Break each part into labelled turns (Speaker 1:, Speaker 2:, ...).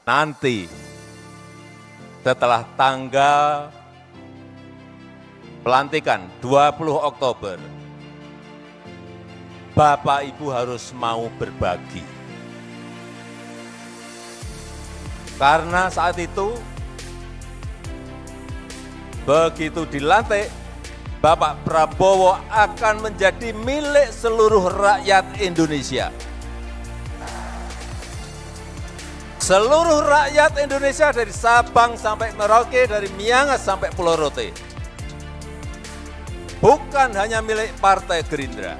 Speaker 1: nanti setelah tanggal pelantikan 20 Oktober, Bapak Ibu harus mau berbagi. Karena saat itu, begitu dilantik, Bapak Prabowo akan menjadi milik seluruh rakyat Indonesia. Seluruh rakyat Indonesia dari Sabang sampai Merauke, dari Miangas sampai Pulau Rote. Bukan hanya milik Partai Gerindra.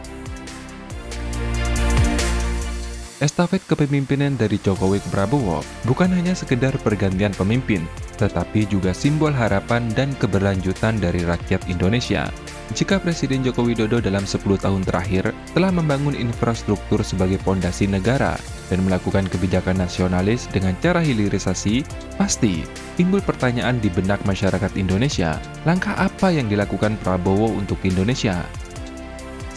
Speaker 2: Estafet kepemimpinan dari Jokowi ke Prabowo bukan hanya sekedar pergantian pemimpin, tetapi juga simbol harapan dan keberlanjutan dari rakyat Indonesia. Jika Presiden Joko Widodo dalam 10 tahun terakhir telah membangun infrastruktur sebagai pondasi negara dan melakukan kebijakan nasionalis dengan cara hilirisasi, pasti timbul pertanyaan di benak masyarakat Indonesia, langkah apa yang dilakukan Prabowo untuk Indonesia?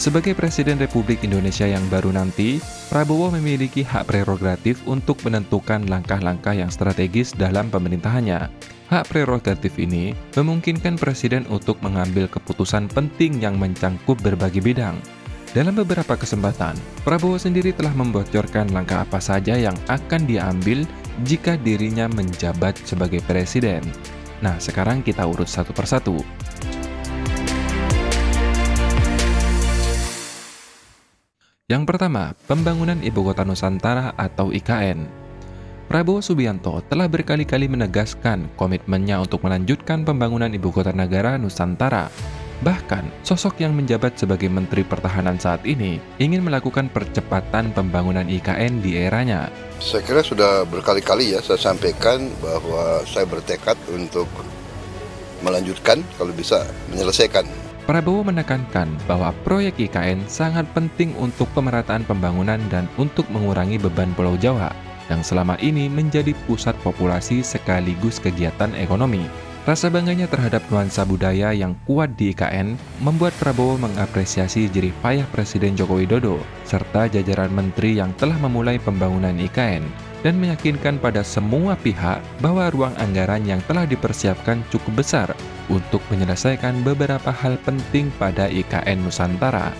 Speaker 2: Sebagai Presiden Republik Indonesia yang baru nanti, Prabowo memiliki hak prerogatif untuk menentukan langkah-langkah yang strategis dalam pemerintahannya. Hak prerogatif ini memungkinkan Presiden untuk mengambil keputusan penting yang mencangkup berbagai bidang. Dalam beberapa kesempatan, Prabowo sendiri telah membocorkan langkah apa saja yang akan diambil jika dirinya menjabat sebagai Presiden. Nah, sekarang kita urut satu persatu. Yang pertama, pembangunan Ibu Kota Nusantara atau IKN. Prabowo Subianto telah berkali-kali menegaskan komitmennya untuk melanjutkan pembangunan Ibu Kota Negara Nusantara. Bahkan, sosok yang menjabat sebagai Menteri Pertahanan saat ini ingin melakukan percepatan pembangunan IKN di eranya.
Speaker 3: Saya kira sudah berkali-kali saya sampaikan bahwa saya bertekad untuk melanjutkan, kalau bisa menyelesaikan.
Speaker 2: Prabowo menekankan bahwa proyek IKN sangat penting untuk pemerataan pembangunan dan untuk mengurangi beban Pulau Jawa, yang selama ini menjadi pusat populasi sekaligus kegiatan ekonomi. Rasa bangganya terhadap nuansa budaya yang kuat di IKN membuat Prabowo mengapresiasi jerih payah Presiden Joko Widodo serta jajaran menteri yang telah memulai pembangunan IKN dan meyakinkan pada semua pihak bahwa ruang anggaran yang telah dipersiapkan cukup besar untuk menyelesaikan beberapa hal penting pada IKN Nusantara.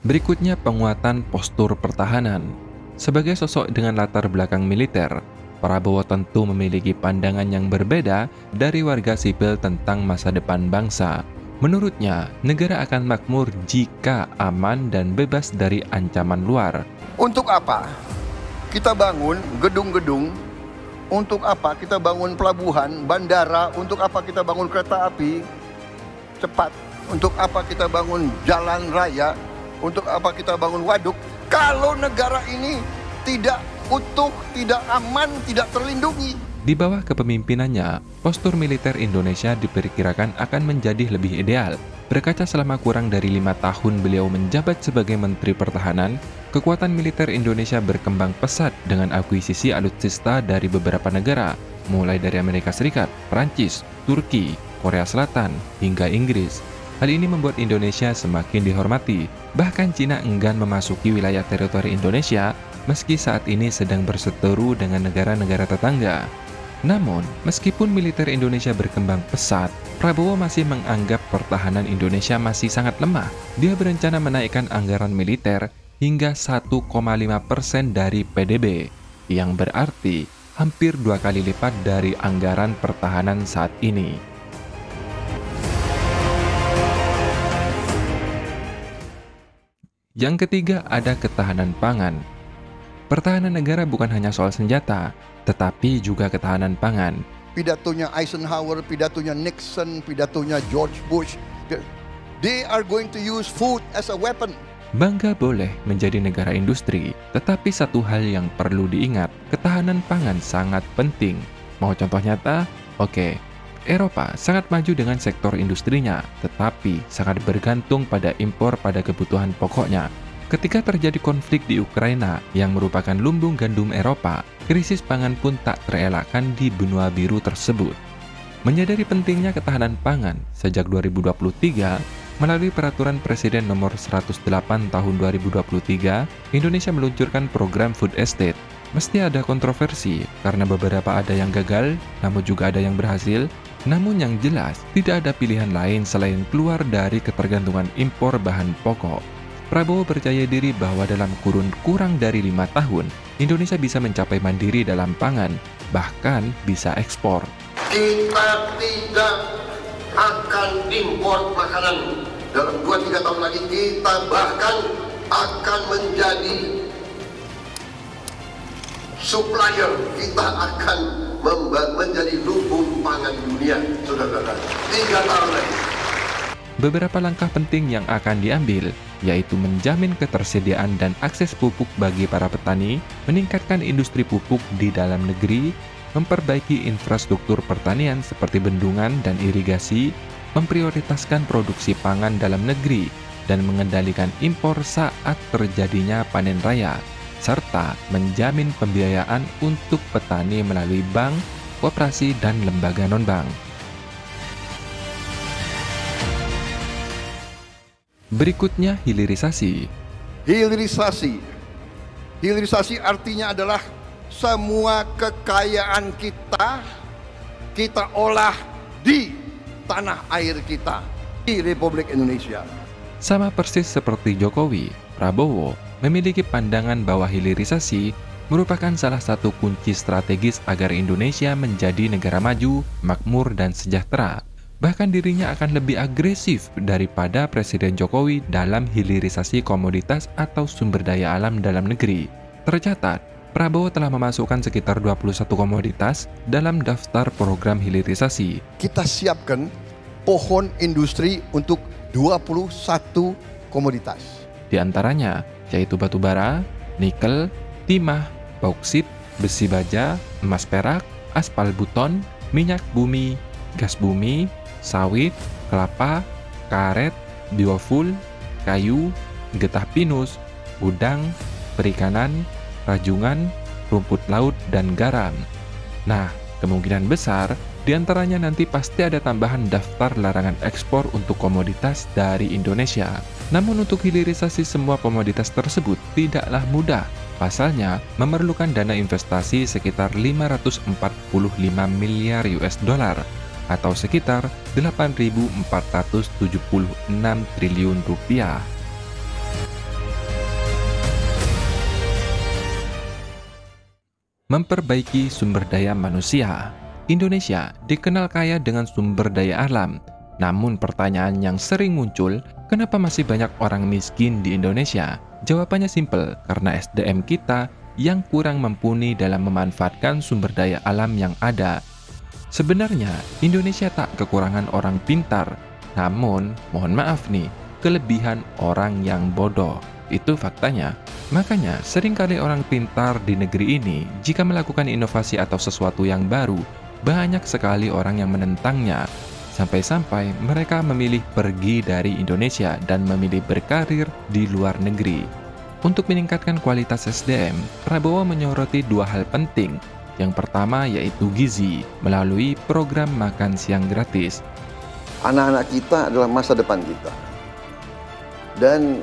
Speaker 2: Berikutnya, penguatan postur pertahanan. Sebagai sosok dengan latar belakang militer, Prabowo tentu memiliki pandangan yang berbeda dari warga sipil tentang masa depan bangsa. Menurutnya, negara akan makmur jika aman dan bebas dari ancaman luar.
Speaker 3: Untuk apa kita bangun gedung-gedung? Untuk apa kita bangun pelabuhan, bandara? Untuk apa kita bangun kereta api cepat? Untuk apa kita bangun jalan raya? Untuk apa kita bangun waduk? Kalau negara ini tidak utuh, tidak aman, tidak terlindungi.
Speaker 2: Di bawah kepemimpinannya, postur militer Indonesia diperkirakan akan menjadi lebih ideal. Berkaca selama kurang dari 5 tahun beliau menjabat sebagai Menteri Pertahanan, kekuatan militer Indonesia berkembang pesat dengan akuisisi alutsista dari beberapa negara, mulai dari Amerika Serikat, Prancis, Turki, Korea Selatan, hingga Inggris. Hal ini membuat Indonesia semakin dihormati. Bahkan Cina enggan memasuki wilayah teritori Indonesia, meski saat ini sedang berseteru dengan negara-negara tetangga. Namun, meskipun militer Indonesia berkembang pesat, Prabowo masih menganggap pertahanan Indonesia masih sangat lemah. Dia berencana menaikkan anggaran militer hingga 1,5% dari PDB, yang berarti hampir 2 kali lipat dari anggaran pertahanan saat ini. Yang ketiga, ada ketahanan pangan. Pertahanan negara bukan hanya soal senjata, tetapi juga ketahanan pangan.
Speaker 3: Pidatonya Eisenhower, pidatonya Nixon, pidatonya George Bush, they are going to use food as a weapon.
Speaker 2: Bangga boleh menjadi negara industri, tetapi satu hal yang perlu diingat, ketahanan pangan sangat penting. Mau contoh nyata? Oke. Eropa sangat maju dengan sektor industrinya, tetapi sangat bergantung pada impor pada kebutuhan pokoknya. Ketika terjadi konflik di Ukraina yang merupakan lumbung gandum Eropa, krisis pangan pun tak terelakkan di benua biru tersebut. Menyadari pentingnya ketahanan pangan, sejak 2023, Melalui Peraturan Presiden Nomor 108 Tahun 2023, Indonesia meluncurkan program Food Estate. Mesti ada kontroversi, karena beberapa ada yang gagal, namun juga ada yang berhasil. Namun yang jelas, tidak ada pilihan lain selain keluar dari ketergantungan impor bahan pokok. Prabowo percaya diri bahwa dalam kurun kurang dari 5 tahun, Indonesia bisa mencapai mandiri dalam pangan, bahkan bisa ekspor.
Speaker 3: Kita tidak akan impor makanan. Dalam 2-3 tahun lagi kita bahkan akan menjadi supplier. Kita akan menjadi lumbung pangan dunia, saudara-saudara. 3 tahun lagi.
Speaker 2: Beberapa langkah penting yang akan diambil, yaitu menjamin ketersediaan dan akses pupuk bagi para petani, meningkatkan industri pupuk di dalam negeri, memperbaiki infrastruktur pertanian seperti bendungan dan irigasi, memprioritaskan produksi pangan dalam negeri, dan mengendalikan impor saat terjadinya panen raya, serta menjamin pembiayaan untuk petani melalui bank, koperasi, dan lembaga non-bank. Berikutnya, hilirisasi.
Speaker 3: Hilirisasi artinya adalah semua kekayaan kita olah di tanah air kita, di Republik Indonesia.
Speaker 2: Sama persis seperti Jokowi, Prabowo memiliki pandangan bahwa hilirisasi merupakan salah satu kunci strategis agar Indonesia menjadi negara maju, makmur, dan sejahtera. Bahkan dirinya akan lebih agresif daripada Presiden Jokowi dalam hilirisasi komoditas atau sumber daya alam dalam negeri. Tercatat, Prabowo telah memasukkan sekitar 21 komoditas dalam daftar program hilirisasi.
Speaker 3: Kita siapkan pohon industri untuk 21 komoditas.
Speaker 2: Di antaranya, yaitu batu bara, nikel, timah, bauksit, besi baja, emas perak, aspal buton, minyak bumi, gas bumi, sawit, kelapa, karet, biofuel, kayu, getah pinus, udang, perikanan, rajungan, rumput laut, dan garam. Nah, kemungkinan besar diantaranya nanti pasti ada tambahan daftar larangan ekspor untuk komoditas dari Indonesia. Namun untuk hilirisasi semua komoditas tersebut tidaklah mudah. Pasalnya memerlukan dana investasi sekitar 545 miliar US dollar atau sekitar 8.476 triliun rupiah. Memperbaiki sumber daya manusia. Indonesia dikenal kaya dengan sumber daya alam. Namun pertanyaan yang sering muncul, kenapa masih banyak orang miskin di Indonesia? Jawabannya simpel, karena SDM kita yang kurang mumpuni dalam memanfaatkan sumber daya alam yang ada. Sebenarnya, Indonesia tak kekurangan orang pintar. Namun, mohon maaf nih, kelebihan orang yang bodoh. Itu faktanya. Makanya, seringkali orang pintar di negeri ini, jika melakukan inovasi atau sesuatu yang baru, banyak sekali orang yang menentangnya. Sampai-sampai mereka memilih pergi dari Indonesia dan memilih berkarir di luar negeri. Untuk meningkatkan kualitas SDM, Prabowo menyoroti 2 hal penting. Yang pertama yaitu gizi, melalui program makan siang gratis.
Speaker 3: Anak-anak kita adalah masa depan kita. Dan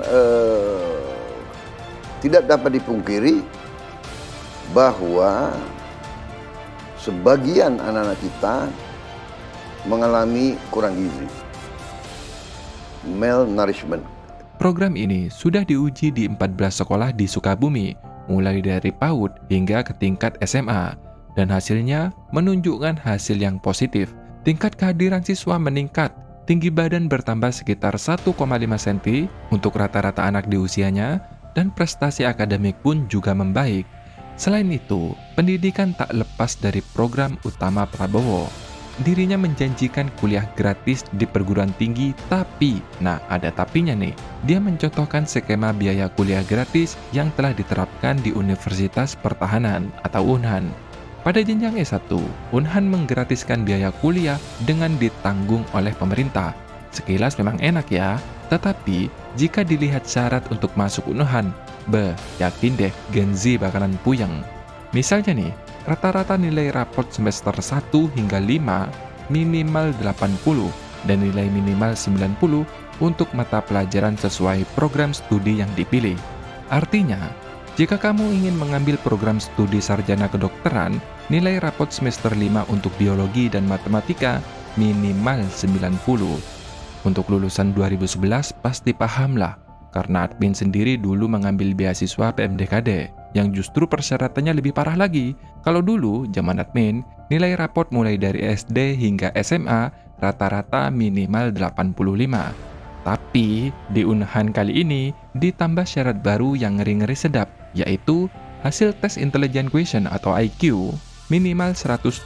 Speaker 3: tidak dapat dipungkiri bahwa sebagian anak-anak kita mengalami kurang gizi, malnourishment.
Speaker 2: Program ini sudah diuji di 14 sekolah di Sukabumi, mulai dari PAUD hingga ke tingkat SMA, dan hasilnya menunjukkan hasil yang positif. Tingkat kehadiran siswa meningkat, tinggi badan bertambah sekitar 1,5 cm untuk rata-rata anak di usianya, dan prestasi akademik pun juga membaik. Selain itu, pendidikan tak lepas dari program utama Prabowo. Dirinya menjanjikan kuliah gratis di perguruan tinggi, tapi, nah ada tapinya nih, dia mencontohkan skema biaya kuliah gratis yang telah diterapkan di Universitas Pertahanan atau UNHAN. Pada jenjang S1, UNHAN menggratiskan biaya kuliah dengan ditanggung oleh pemerintah. Sekilas memang enak ya, tetapi jika dilihat syarat untuk masuk UNHAN, yakin deh Gen Z bakalan puyeng. Misalnya nih, rata-rata nilai raport semester 1 hingga 5 minimal 80 dan nilai minimal 90 untuk mata pelajaran sesuai program studi yang dipilih. Artinya, jika kamu ingin mengambil program studi sarjana kedokteran, nilai rapot semester 5 untuk biologi dan matematika minimal 90. Untuk lulusan 2011 pasti pahamlah, karena admin sendiri dulu mengambil beasiswa PMDKD, yang justru persyaratannya lebih parah lagi. Kalau dulu, zaman admin, nilai rapot mulai dari SD hingga SMA rata-rata minimal 85. Tapi, di Unhan kali ini, ditambah syarat baru yang ngeri-ngeri sedap, yaitu hasil tes intelligent question atau IQ minimal 120.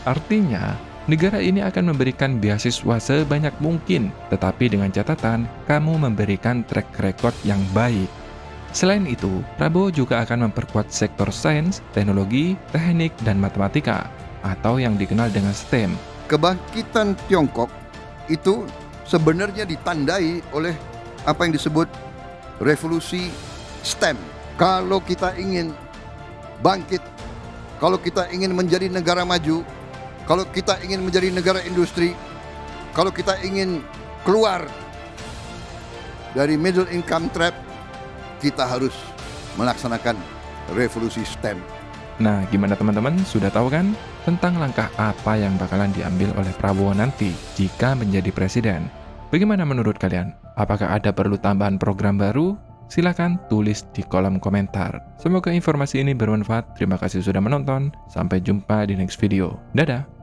Speaker 2: Artinya, negara ini akan memberikan beasiswa sebanyak mungkin, tetapi dengan catatan kamu memberikan track record yang baik. Selain itu, Prabowo juga akan memperkuat sektor sains, teknologi, teknik, dan matematika, atau yang dikenal dengan STEM.
Speaker 3: Kebangkitan Tiongkok itu sebenarnya ditandai oleh apa yang disebut revolusi STEM. Kalau kita ingin bangkit, kalau kita ingin menjadi negara maju, kalau kita ingin menjadi negara industri, kalau kita ingin keluar dari middle income trap, kita harus melaksanakan revolusi STEM.
Speaker 2: Nah, gimana teman-teman? Sudah tahu kan tentang langkah apa yang bakalan diambil oleh Prabowo nanti jika menjadi presiden? Bagaimana menurut kalian? Apakah ada perlu tambahan program baru? Silakan tulis di kolom komentar. Semoga informasi ini bermanfaat. Terima kasih sudah menonton. Sampai jumpa di next video. Dadah!